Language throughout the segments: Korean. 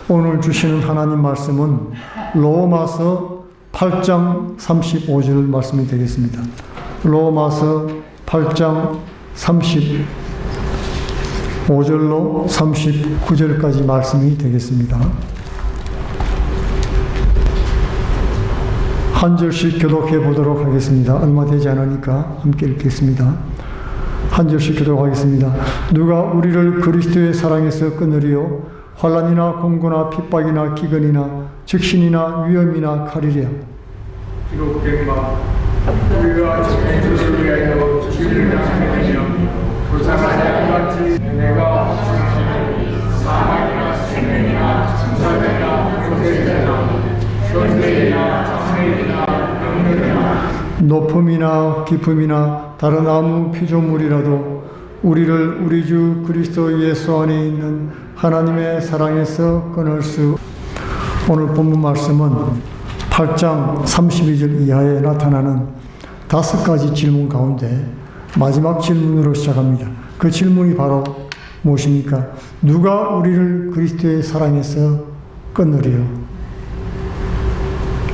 오늘 주시는 하나님 말씀은 로마서 8장 35절 말씀이 되겠습니다. 로마서 8장 35절로 39절까지 말씀이 되겠습니다. 한 절씩 교독해 보도록 하겠습니다. 얼마 되지 않으니까 함께 읽겠습니다. 한 절씩 교독하겠습니다. 누가 우리를 그리스도의 사랑에서 끊으리요? 환난이나 공고나 핍박이나 기근이나 즉신이나 위험이나 칼이랴. 기록된 바 우리가 주를 위하여 죽임을 당하며 불쌍하지 같이 내가 사망이나 생명이나 천사들이나 권세들이나 현세이나 장래이나 영능이나 높음이나 깊음이나 다른 아무 피조물이라도 우리를 우리 주 그리스도 예수 안에 있는 하나님의 사랑에서 끊을 수. 오늘 본문 말씀은 8장 32절 이하에 나타나는 5가지 질문 가운데 마지막 질문으로 시작합니다. 그 질문이 바로 무엇입니까? 누가 우리를 그리스도의 사랑에서 끊으리요?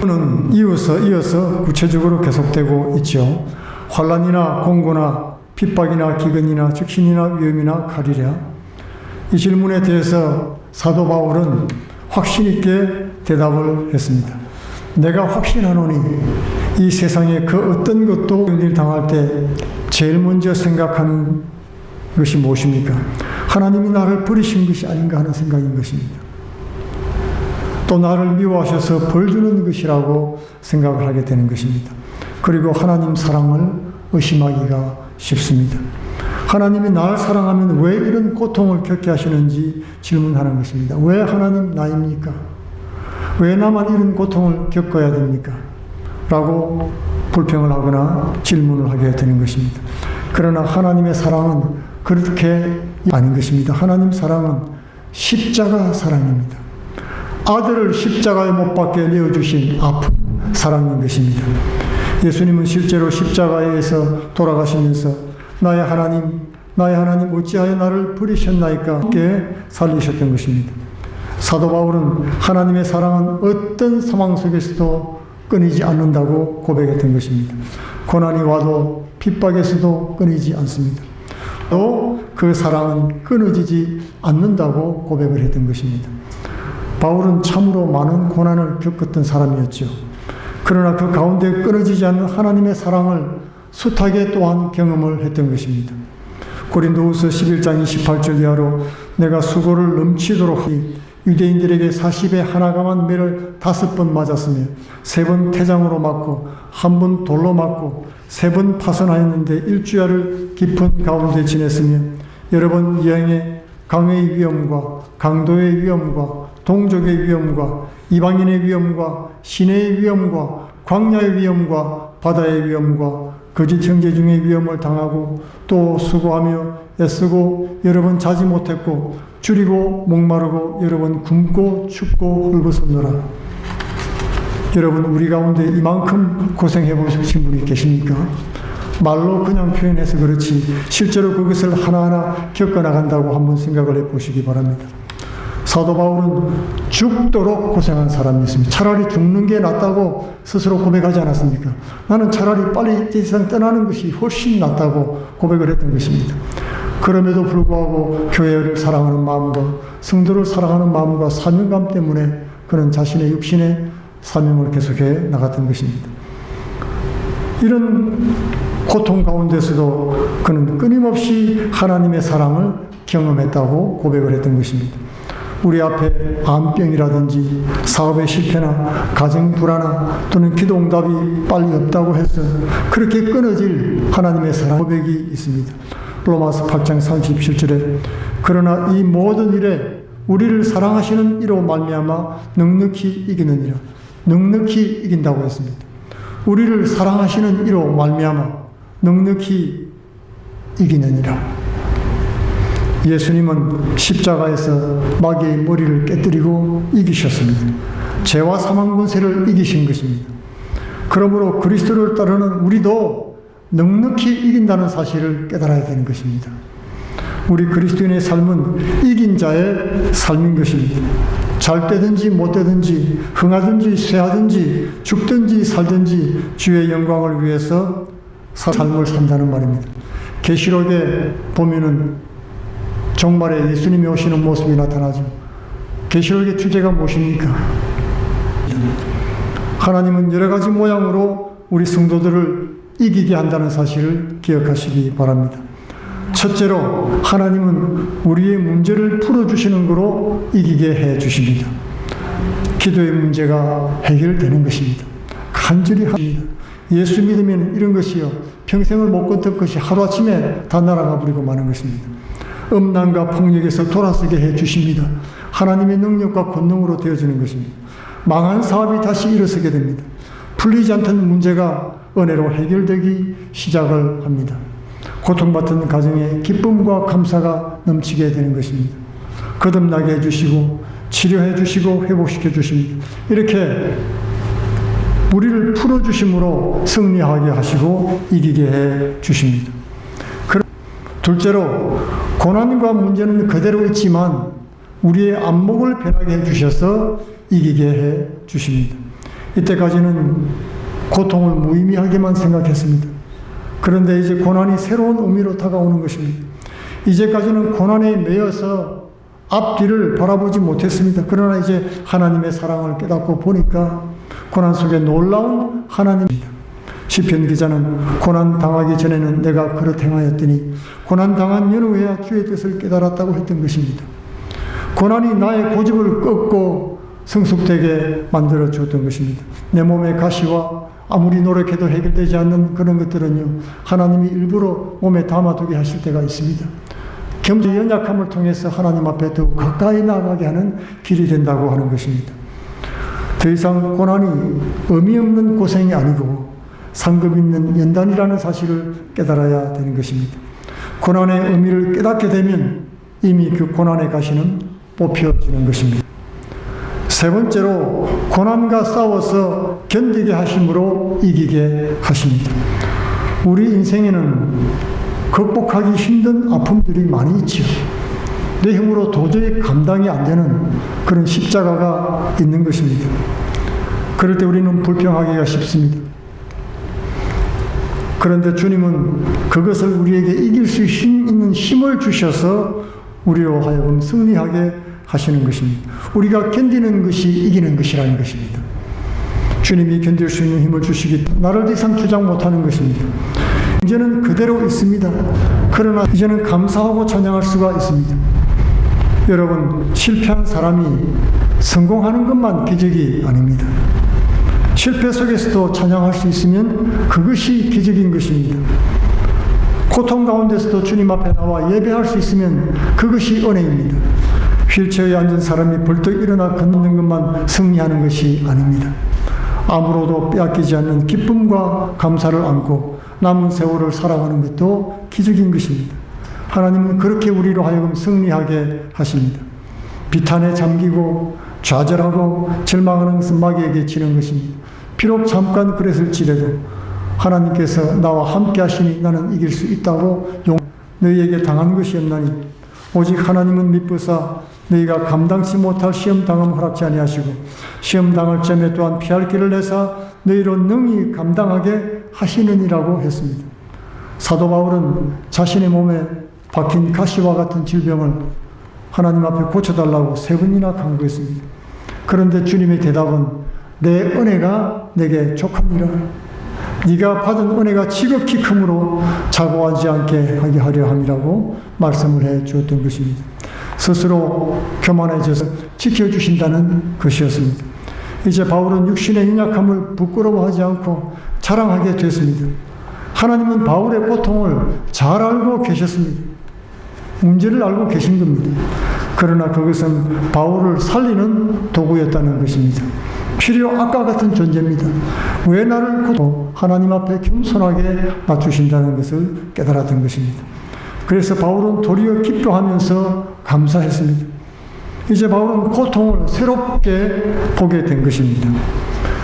는 이어서 구체적으로 계속되고 있죠. 환난이나 공고나 핍박이나 기근이나 즉신이나 위험이나 칼이랴. 이 질문에 대해서 사도 바울은 확신 있게 대답을 했습니다. 내가 확신하노니 이 세상에 그 어떤 것도 일 당할 때 제일 먼저 생각하는 것이 무엇입니까? 하나님이 나를 버리신 것이 아닌가 하는 생각인 것입니다. 또 나를 미워하셔서 벌 주는 것이라고 생각을 하게 되는 것입니다. 그리고 하나님 사랑을 의심하기가 쉽습니다. 하나님이 나를 사랑하면 왜 이런 고통을 겪게 하시는지 질문하는 것입니다. 왜 하나님 나입니까? 왜 나만 이런 고통을 겪어야 됩니까? 라고 불평을 하거나 질문을 하게 되는 것입니다. 그러나 하나님의 사랑은 그렇게 아닌 것입니다. 하나님 사랑은 십자가 사랑입니다. 아들을 십자가에 못 박게 내어주신 아픈 사랑인 것입니다. 예수님은 실제로 십자가에서 돌아가시면서 나의 하나님 어찌하여 나를 버리셨나이까 함께 살리셨던 것입니다. 사도 바울은 하나님의 사랑은 어떤 상황 속에서도 끊이지 않는다고 고백했던 것입니다. 고난이 와도 핍박에서도 끊이지 않습니다. 또 그 사랑은 끊어지지 않는다고 고백을 했던 것입니다. 바울은 참으로 많은 고난을 겪었던 사람이었죠. 그러나 그 가운데 끊어지지 않는 하나님의 사랑을 숱하게 또한 경험을 했던 것입니다. 고린도후서 11장 28절 이하로 내가 수고를 넘치도록 유대인들에게 40에 하나감한 매를 5번 맞았으며 3번 태장으로 맞고 1번 돌로 맞고 3번 파선하였는데 일주야를 깊은 가운데 지냈으며 여러 번 여행에 강의 위험과 강도의 위험과 동족의 위험과 이방인의 위험과 시내의 위험과 광야의 위험과 바다의 위험과 거짓 형제 중의 위험을 당하고 또 수고하며 애쓰고 여러 번 자지 못했고 줄이고 목마르고 여러 번 굶고 춥고 헐벗었노라. 여러분 우리 가운데 이만큼 고생해 보신 분이 계십니까? 말로 그냥 표현해서 그렇지 실제로 그것을 하나하나 겪어나간다고 한번 생각을 해보시기 바랍니다. 사도 바울은 죽도록 고생한 사람이었습니다. 차라리 죽는 게 낫다고 스스로 고백하지 않았습니까? 나는 차라리 빨리 이 세상 떠나는 것이 훨씬 낫다고 고백을 했던 것입니다. 그럼에도 불구하고 교회를 사랑하는 마음과 성도를 사랑하는 마음과 사명감 때문에 그는 자신의 육신의 사명을 계속해 나갔던 것입니다. 이런 고통 가운데서도 그는 끊임없이 하나님의 사랑을 경험했다고 고백을 했던 것입니다. 우리 앞에 암병이라든지 사업의 실패나 가정 불안나 또는 기도 응답이 빨리 없다고 해서 그렇게 끊어질 하나님의 사랑 고백이 있습니다. 로마서 8장 37절에 그러나 이 모든 일에 우리를 사랑하시는 이로 말미암아 넉넉히 이기느니라. 넉넉히 이긴다고 했습니다. 우리를 사랑하시는 이로 말미암아 넉넉히 이기느니라. 예수님은 십자가에서 마귀의 머리를 깨뜨리고 이기셨습니다. 죄와 사망 권세를 이기신 것입니다. 그러므로 그리스도를 따르는 우리도 넉넉히 이긴다는 사실을 깨달아야 되는 것입니다. 우리 그리스도인의 삶은 이긴 자의 삶인 것입니다. 잘 되든지 못 되든지 흥하든지 쇠하든지 죽든지 살든지 주의 영광을 위해서 삶을 산다는 말입니다. 계시록에 보면은 종말에 예수님이 오시는 모습이 나타나죠. 계시록의 주제가 무엇입니까? 하나님은 여러 가지 모양으로 우리 성도들을 이기게 한다는 사실을 기억하시기 바랍니다. 첫째로 하나님은 우리의 문제를 풀어주시는 거로 이기게 해주십니다. 기도의 문제가 해결되는 것입니다. 간절히 합니다. 예수 믿으면 이런 것이요, 평생을 못 걷을 것이 하루아침에 다 날아가 버리고 마는 것입니다. 음란과 폭력에서 돌아서게 해주십니다. 하나님의 능력과 권능으로 되어지는 것입니다. 망한 사업이 다시 일어서게 됩니다. 풀리지 않던 문제가 은혜로 해결되기 시작을 합니다. 고통받은 가정에 기쁨과 감사가 넘치게 되는 것입니다. 거듭나게 해주시고 치료해 주시고 회복시켜 주십니다. 이렇게 우리를 풀어주심으로 승리하게 하시고 이기게 해 주십니다. 둘째로 고난과 문제는 그대로 있지만 우리의 안목을 변하게 해 주셔서 이기게 해 주십니다. 이때까지는 고통을 무의미하게만 생각했습니다. 그런데 이제 고난이 새로운 의미로 다가오는 것입니다. 이제까지는 고난에 매여서 앞뒤를 바라보지 못했습니다. 그러나 이제 하나님의 사랑을 깨닫고 보니까 고난 속에 놀라운 하나님입니다. 시편 기자는 고난 당하기 전에는 내가 그렇 행하였더니 고난 당한 연후에야 주의 뜻을 깨달았다고 했던 것입니다. 고난이 나의 고집을 꺾고 성숙되게 만들어 주었던 것입니다. 내 몸의 가시와 아무리 노력해도 해결되지 않는 그런 것들은요, 하나님이 일부러 몸에 담아두게 하실 때가 있습니다. 겸손 연약함을 통해서 하나님 앞에 더욱 가까이 나가게 하는 길이 된다고 하는 것입니다. 더 이상 고난이 의미 없는 고생이 아니고 상급 있는 연단이라는 사실을 깨달아야 되는 것입니다. 고난의 의미를 깨닫게 되면 이미 그 고난의 가시는 뽑혀지는 것입니다. 세 번째로 고난과 싸워서 견디게 하심으로 이기게 하십니다. 우리 인생에는 극복하기 힘든 아픔들이 많이 있지요. 내 힘으로 도저히 감당이 안 되는 그런 십자가가 있는 것입니다. 그럴 때 우리는 불평하기가 쉽습니다. 그런데 주님은 그것을 우리에게 이길 수 있는 힘을 주셔서 우리로 하여금 승리하게 하시는 것입니다. 우리가 견디는 것이 이기는 것이라는 것입니다. 주님이 견딜 수 있는 힘을 주시기 나를 더 이상 주장 못하는 것입니다. 이제는 그대로 있습니다. 그러나 이제는 감사하고 찬양할 수가 있습니다. 여러분, 실패한 사람이 성공하는 것만 기적이 아닙니다. 실패 속에서도 찬양할 수 있으면 그것이 기적인 것입니다. 고통 가운데서도 주님 앞에 나와 예배할 수 있으면 그것이 은혜입니다. 휠체어에 앉은 사람이 벌떡 일어나 걷는 것만 승리하는 것이 아닙니다. 아무로도 빼앗기지 않는 기쁨과 감사를 안고 남은 세월을 살아가는 것도 기적인 것입니다. 하나님은 그렇게 우리로 하여금 승리하게 하십니다. 비탄에 잠기고 좌절하고 절망하는 것은 마귀에게 지는 것입니다. 비록 잠깐 그랬을지라도 하나님께서 나와 함께 하시니 나는 이길 수 있다고 너희에게 당한 것이 없나니 오직 하나님은 미쁘사 너희가 감당치 못할 시험 당함 허락지 아니하시고 시험 당할 점에 또한 피할 길을 내사 너희로 능히 감당하게 하시느니라고 했습니다. 사도 바울은 자신의 몸에 박힌 가시와 같은 질병을 하나님 앞에 고쳐달라고 3번이나 간구했습니다. 그런데 주님의 대답은 내 은혜가 내게 족하니라. 네가 받은 은혜가 지극히 크므로 자고하지 않게 하게 하려 함이라고 말씀을 해 주었던 것입니다. 스스로 교만해져서 지켜주신다는 것이었습니다. 이제 바울은 육신의 연약함을 부끄러워하지 않고 자랑하게 됐습니다. 하나님은 바울의 고통을 잘 알고 계셨습니다. 문제를 알고 계신 겁니다. 그러나 그것은 바울을 살리는 도구였다는 것입니다. 필요 악과 같은 존재입니다. 왜 나를 고통 하나님 앞에 겸손하게 맞추신다는 것을 깨달았던 것입니다. 그래서 바울은 도리어 기뻐하면서 감사했습니다. 이제 바울은 고통을 새롭게 보게 된 것입니다.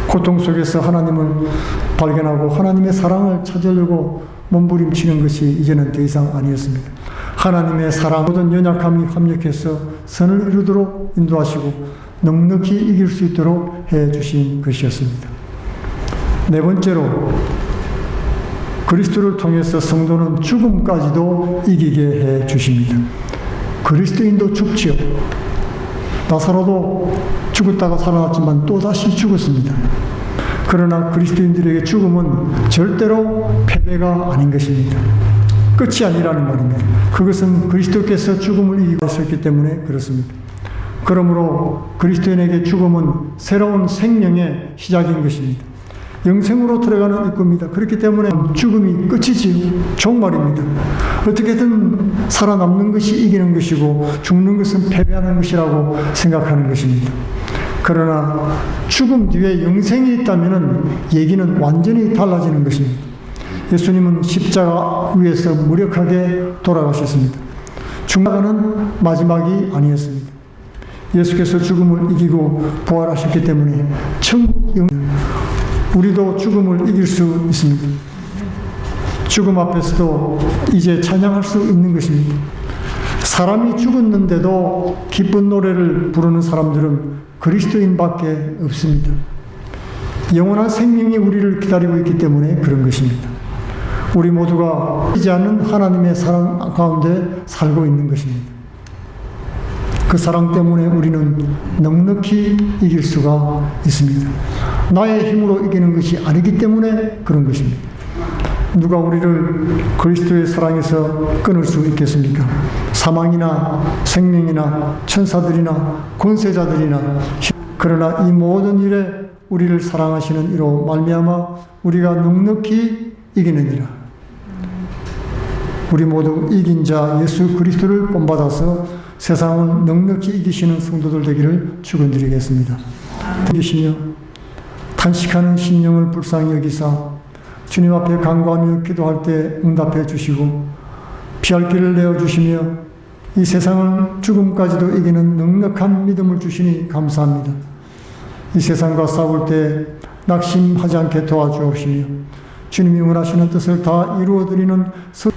고통 속에서 하나님을 발견하고 하나님의 사랑을 찾으려고 몸부림치는 것이 이제는 더 이상 아니었습니다. 하나님의 사랑, 모든 연약함이 합력해서 선을 이루도록 인도하시고 넉넉히 이길 수 있도록 해 주신 것이었습니다. 네 번째로 그리스도를 통해서 성도는 죽음까지도 이기게 해 주십니다. 그리스도인도 죽지요. 나사로도 죽었다가 살아났지만 또다시 죽었습니다. 그러나 그리스도인들에게 죽음은 절대로 패배가 아닌 것입니다. 끝이 아니라는 말입니다. 그것은 그리스도께서 죽음을 이기셨기 때문에 그렇습니다. 그러므로 그리스도인에게 죽음은 새로운 생명의 시작인 것입니다. 영생으로 들어가는 입구입니다. 그렇기 때문에 죽음이 끝이지요. 종말입니다. 어떻게든 살아남는 것이 이기는 것이고 죽는 것은 패배하는 것이라고 생각하는 것입니다. 그러나 죽음 뒤에 영생이 있다면 얘기는 완전히 달라지는 것입니다. 예수님은 십자가 위에서 무력하게 돌아가셨습니다. 죽음은 마지막이 아니었습니다. 예수께서 죽음을 이기고 부활하셨기 때문에 천국 우리도 죽음을 이길 수 있습니다. 죽음 앞에서도 이제 찬양할 수 있는 것입니다. 사람이 죽었는데도 기쁜 노래를 부르는 사람들은 그리스도인밖에 없습니다. 영원한 생명이 우리를 기다리고 있기 때문에 그런 것입니다. 우리 모두가 잊지 않는 하나님의 사랑 가운데 살고 있는 것입니다. 그 사랑 때문에 우리는 넉넉히 이길 수가 있습니다. 나의 힘으로 이기는 것이 아니기 때문에 그런 것입니다. 누가 우리를 그리스도의 사랑에서 끊을 수 있겠습니까? 사망이나 생명이나 천사들이나 권세자들이나 그러나 이 모든 일에 우리를 사랑하시는 이로 말미암아 우리가 넉넉히 이기느니라. 우리 모두 이긴 자 예수 그리스도를 본받아서 세상을 넉넉히 이기시는 성도들 되기를 축원드리겠습니다. 이기시며 탄식하는 심령을 불쌍히 여기사 주님 앞에 간구하며 기도할 때 응답해 주시고 피할 길을 내어 주시며 이 세상을 죽음까지도 이기는 넉넉한 믿음을 주시니 감사합니다. 이 세상과 싸울 때 낙심하지 않게 도와주옵시며 주님이 원하시는 뜻을 다 이루어드리는